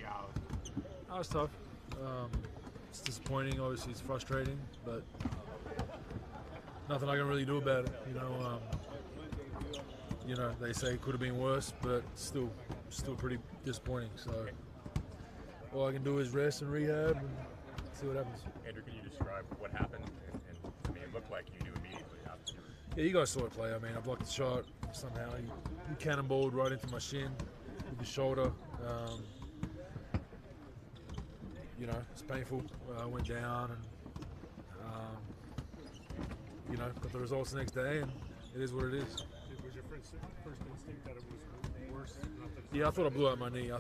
be out? That was tough. It's disappointing. Obviously, it's frustrating, but nothing I can really do about it. They say it could have been worse, but still pretty disappointing. So all I can do is rest and rehab and see what happens. Andrew, can you describe what happened? And I mean, it looked like you knew immediately after. Yeah, you guys saw it play. I mean, I blocked the shot. Somehow he cannonballed right into my shin with his shoulder. It's painful. I went down and, got the results the next day, and it is what it is. Was your first instinct that it was worse? Yeah, I thought I blew out my knee.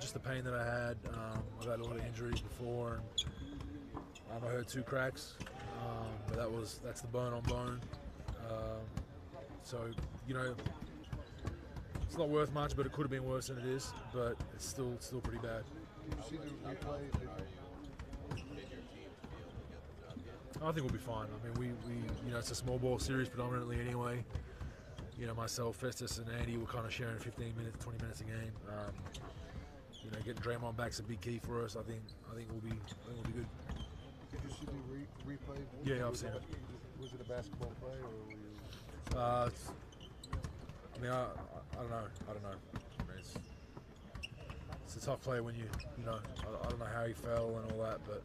Just the pain that I had. I've had a lot of injuries before, and I heard 2 cracks, but that's the bone on bone. So, it's not worth much, but it could have been worse than it is. But it's still pretty bad. Did you see the replay? I think we'll be fine. I mean, we it's a small ball series predominantly anyway. Myself, Festus, and Andy were kind of sharing 15 minutes, 20 minutes a game. Getting Draymond back's a big key for us. I think we'll be good. Did you see the replay? Yeah, I've seen it. Was it a basketball play or were you? I don't know. I mean, it's a tough play when I don't know how he fell and all that, but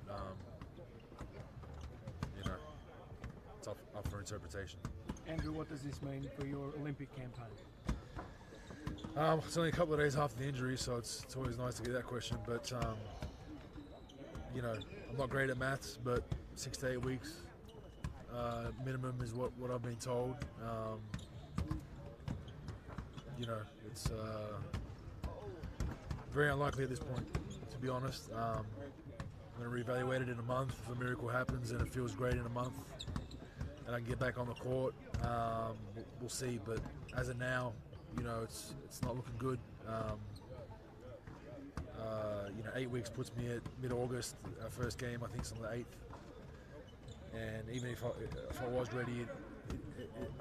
it's up for interpretation. Andrew, what does this mean for your Olympic campaign? It's only a couple of days after the injury, so it's always nice to get that question. But I'm not great at maths, but 6 to 8 weeks minimum is what I've been told. It's very unlikely at this point, to be honest. I'm going to reevaluate it in a month. If a miracle happens and it feels great in a month and I can get back on the court, we'll see. But as of now, it's not looking good. 8 weeks puts me at mid-August. Our first game, I think, is on the 8th. And even if I was ready,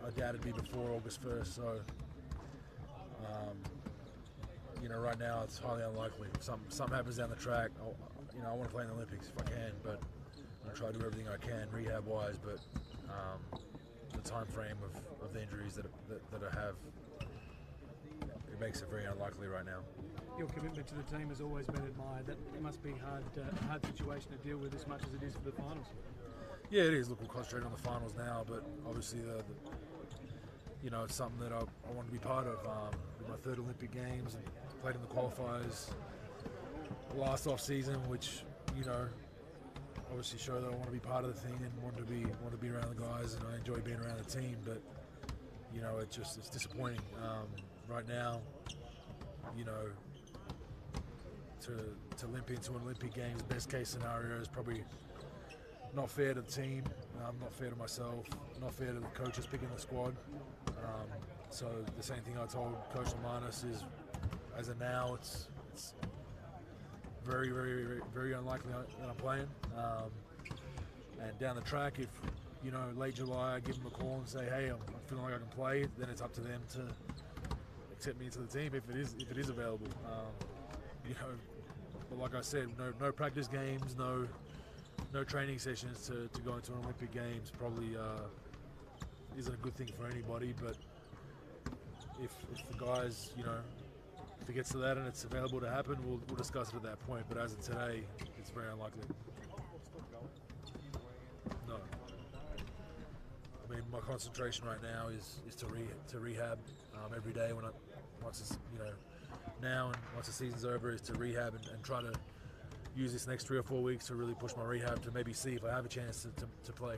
I doubt it'd be before August 1st. So, right now it's highly unlikely. If something happens down the track, I want to play in the Olympics if I can, but I'm going to try to do everything I can rehab-wise. But the time frame of the injuries that I have, it makes it very unlikely right now. Your commitment to the team has always been admired. It must be a hard situation to deal with as much as it is for the finals. Yeah, it is. Look, we'll concentrate on the finals now, but obviously it's something that I want to be part of. My 3rd Olympic Games, and played in the qualifiers last off season, which obviously showed that I want to be part of the thing and want to be around the guys, and I enjoy being around the team. But it's disappointing right now. To limp into an Olympic Games, best case scenario is probably not fair to the team, not fair to myself, not fair to the coaches picking the squad. So the same thing I told Coach Lamanis is, as of now, it's very, very, very, very unlikely that I'm playing. And down the track, if late July, I give them a call and say, hey, I'm feeling like I can play, then it's up to them to accept me into the team if it is available. But like I said, no practice games, no training sessions to go into an Olympic Games probably isn't a good thing for anybody. But if the guys, if it gets to that and it's available to happen, we'll discuss it at that point. But as of today, it's very unlikely. No. I mean, my concentration right now is to rehab every day once it's now and once the season's over, is to rehab and try to use this next 3 or 4 weeks to really push my rehab to maybe see if I have a chance to play.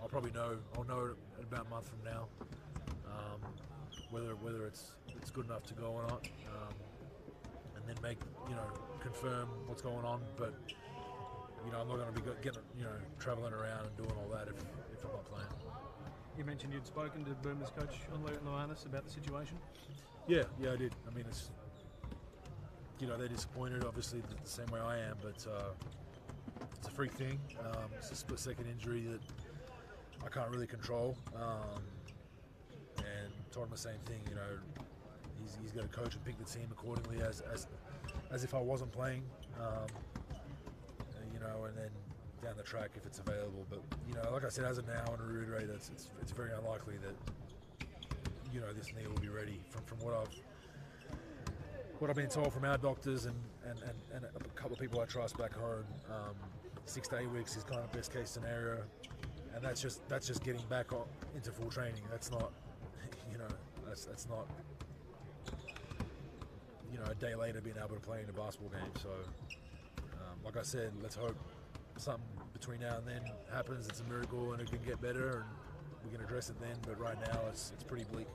I'll know in about a month from now whether it's good enough to go or not, and then confirm what's going on. But I'm not going to be getting traveling around and doing all that if I'm not playing. You mentioned you'd spoken to Boomers coach Loanis about the situation. Yeah, I did. I mean, it's they're disappointed, obviously, the same way I am, but it's a freak thing. It's a split-second injury that I can't really control. And told him the same thing. He's got to coach and pick the team accordingly as as if I wasn't playing, you know, and then down the track if it's available. But you know, like I said, as of now, and to reiterate, it's very unlikely that, you know, this knee will be ready from what I've been told from our doctors and a couple of people I trust back home. 6 to 8 weeks is kind of best case scenario, and that's just getting back into full training. That's not, you know, that's not, you know, a day later being able to play in a basketball game. So, like I said, let's hope something between now and then happens. It's a miracle and it can get better, and we can address it then. But right now, it's pretty bleak.